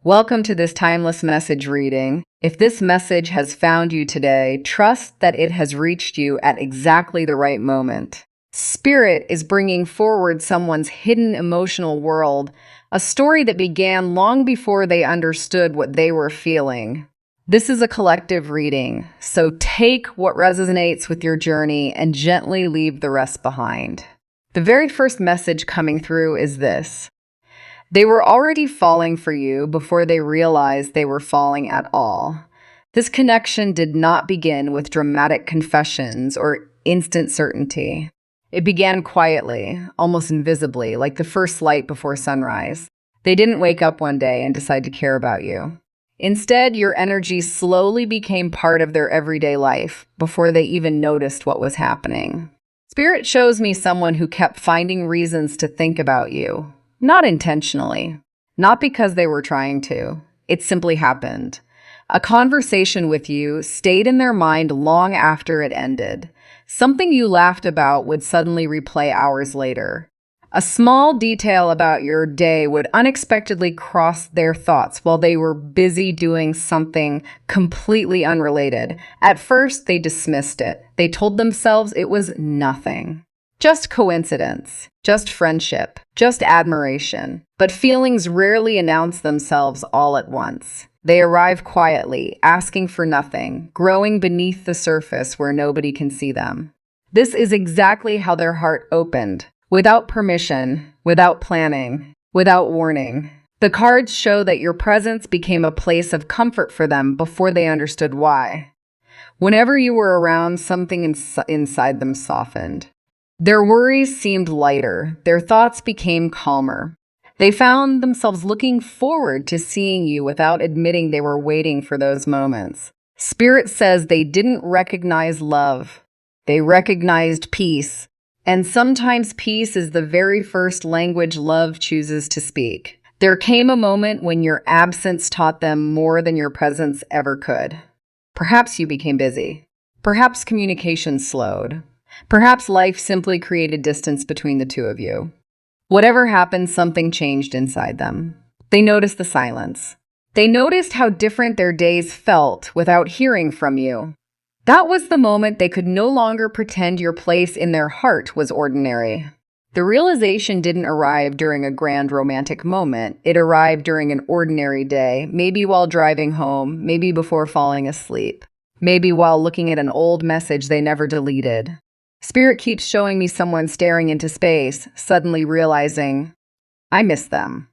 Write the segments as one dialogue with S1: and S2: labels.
S1: Welcome to this timeless message reading. If this message has found you today, trust that it has reached you at exactly the right moment. Spirit is bringing forward someone's hidden emotional world, a story that began long before they understood what they were feeling. This is a collective reading, so take what resonates with your journey and gently leave the rest behind. The very first message coming through is this. They were already falling for you before they realized they were falling at all. This connection did not begin with dramatic confessions or instant certainty. It began quietly, almost invisibly, like the first light before sunrise. They didn't wake up one day and decide to care about you. Instead, your energy slowly became part of their everyday life before they even noticed what was happening. Spirit shows me someone who kept finding reasons to think about you. Not intentionally, not because they were trying to. It simply happened. A conversation with you stayed in their mind long after it ended. Something you laughed about would suddenly replay hours later. A small detail about your day would unexpectedly cross their thoughts while they were busy doing something completely unrelated. At first, they dismissed it. They told themselves it was nothing. Just coincidence, just friendship, just admiration. But feelings rarely announce themselves all at once. They arrive quietly, asking for nothing, growing beneath the surface where nobody can see them. This is exactly how their heart opened, without permission, without planning, without warning. The cards show that your presence became a place of comfort for them before they understood why. Whenever you were around, something inside them softened. Their worries seemed lighter. Their thoughts became calmer. They found themselves looking forward to seeing you without admitting they were waiting for those moments. Spirit says they didn't recognize love. They recognized peace. And sometimes peace is the very first language love chooses to speak. There came a moment when your absence taught them more than your presence ever could. Perhaps you became busy. Perhaps communication slowed. Perhaps life simply created distance between the two of you. Whatever happened, something changed inside them. They noticed the silence. They noticed how different their days felt without hearing from you. That was the moment they could no longer pretend your place in their heart was ordinary. The realization didn't arrive during a grand romantic moment. It arrived during an ordinary day, maybe while driving home, maybe before falling asleep, maybe while looking at an old message they never deleted. Spirit keeps showing me someone staring into space, suddenly realizing, I miss them.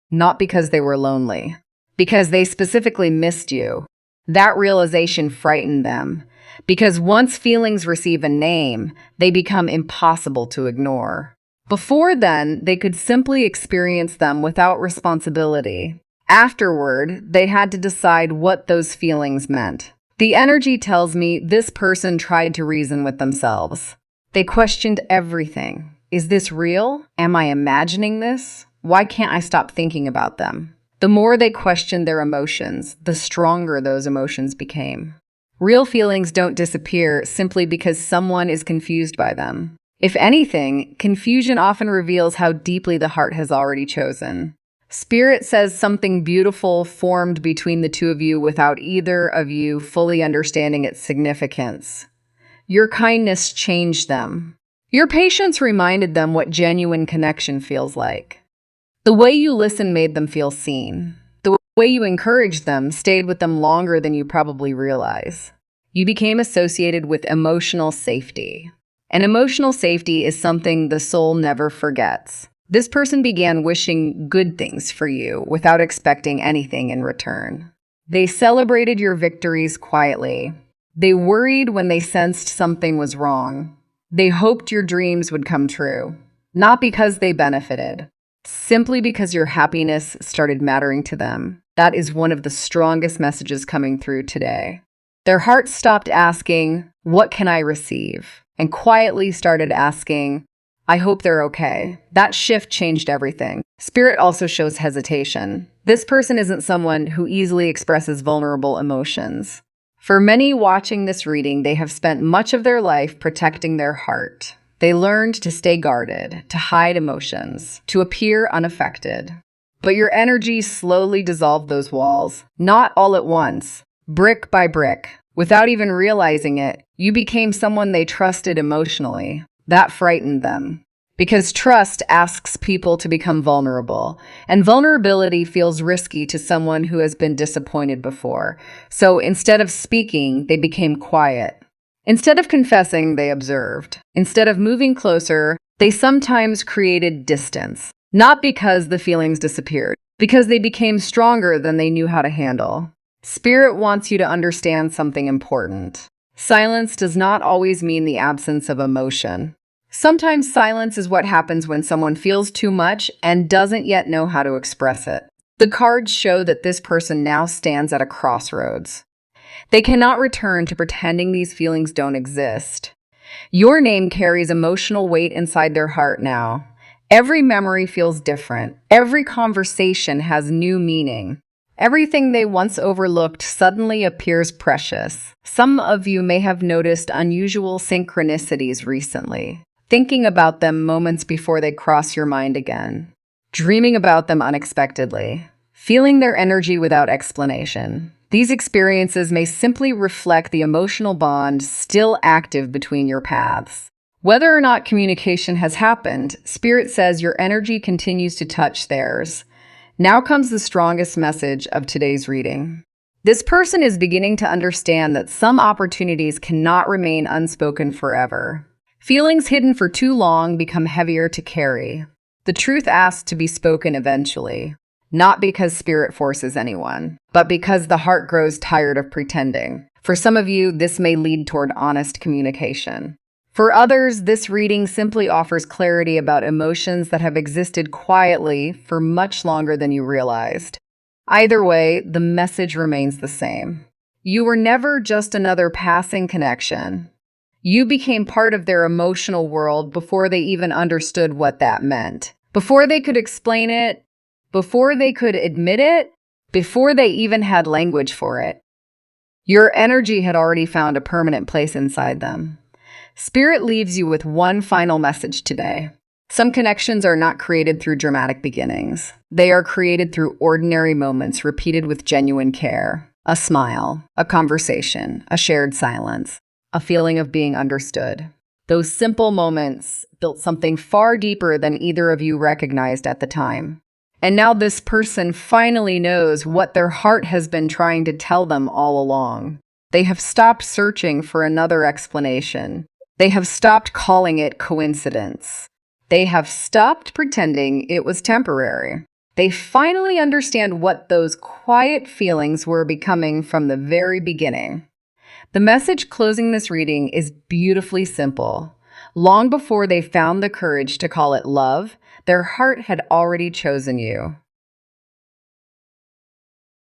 S1: Not because they were lonely, because they specifically missed you. That realization frightened them, because once feelings receive a name, they become impossible to ignore. Before then, they could simply experience them without responsibility. Afterward, they had to decide what those feelings meant. The energy tells me this person tried to reason with themselves. They questioned everything. Is this real? Am I imagining this? Why can't I stop thinking about them? The more they questioned their emotions, the stronger those emotions became. Real feelings don't disappear simply because someone is confused by them. If anything, confusion often reveals how deeply the heart has already chosen. Spirit says something beautiful formed between the two of you without either of you fully understanding its significance. Your kindness changed them. Your patience reminded them what genuine connection feels like. The way you listened made them feel seen. The way you encouraged them stayed with them longer than you probably realize. You became associated with emotional safety. And emotional safety is something the soul never forgets. This person began wishing good things for you without expecting anything in return. They celebrated your victories quietly. They worried when they sensed something was wrong. They hoped your dreams would come true, not because they benefited, simply because your happiness started mattering to them. That is one of the strongest messages coming through today. Their hearts stopped asking, "What can I receive?" and quietly started asking, "I hope they're okay." That shift changed everything. Spirit also shows hesitation. This person isn't someone who easily expresses vulnerable emotions. For many watching this reading, they have spent much of their life protecting their heart. They learned to stay guarded, to hide emotions, to appear unaffected. But your energy slowly dissolved those walls, not all at once, brick by brick. Without even realizing it, you became someone they trusted emotionally. That frightened them. Because trust asks people to become vulnerable, and vulnerability feels risky to someone who has been disappointed before. So instead of speaking, they became quiet. Instead of confessing, they observed. Instead of moving closer, they sometimes created distance. Not because the feelings disappeared, because they became stronger than they knew how to handle. Spirit wants you to understand something important. Silence does not always mean the absence of emotion. Sometimes silence is what happens when someone feels too much and doesn't yet know how to express it. The cards show that this person now stands at a crossroads. They cannot return to pretending these feelings don't exist. Your name carries emotional weight inside their heart now. Every memory feels different. Every conversation has new meaning. Everything they once overlooked suddenly appears precious. Some of you may have noticed unusual synchronicities recently, thinking about them moments before they cross your mind again, dreaming about them unexpectedly, feeling their energy without explanation. These experiences may simply reflect the emotional bond still active between your paths. Whether or not communication has happened, Spirit says your energy continues to touch theirs. Now comes the strongest message of today's reading. This person is beginning to understand that some opportunities cannot remain unspoken forever. Feelings hidden for too long become heavier to carry. The truth asks to be spoken eventually, not because Spirit forces anyone, but because the heart grows tired of pretending. For some of you, this may lead toward honest communication. For others, this reading simply offers clarity about emotions that have existed quietly for much longer than you realized. Either way, the message remains the same. You were never just another passing connection. You became part of their emotional world before they even understood what that meant. Before they could explain it, before they could admit it, before they even had language for it. Your energy had already found a permanent place inside them. Spirit leaves you with one final message today. Some connections are not created through dramatic beginnings. They are created through ordinary moments repeated with genuine care. A smile, a conversation, a shared silence, a feeling of being understood. Those simple moments built something far deeper than either of you recognized at the time. And now this person finally knows what their heart has been trying to tell them all along. They have stopped searching for another explanation. They have stopped calling it coincidence. They have stopped pretending it was temporary. They finally understand what those quiet feelings were becoming from the very beginning. The message closing this reading is beautifully simple. Long before they found the courage to call it love, their heart had already chosen you.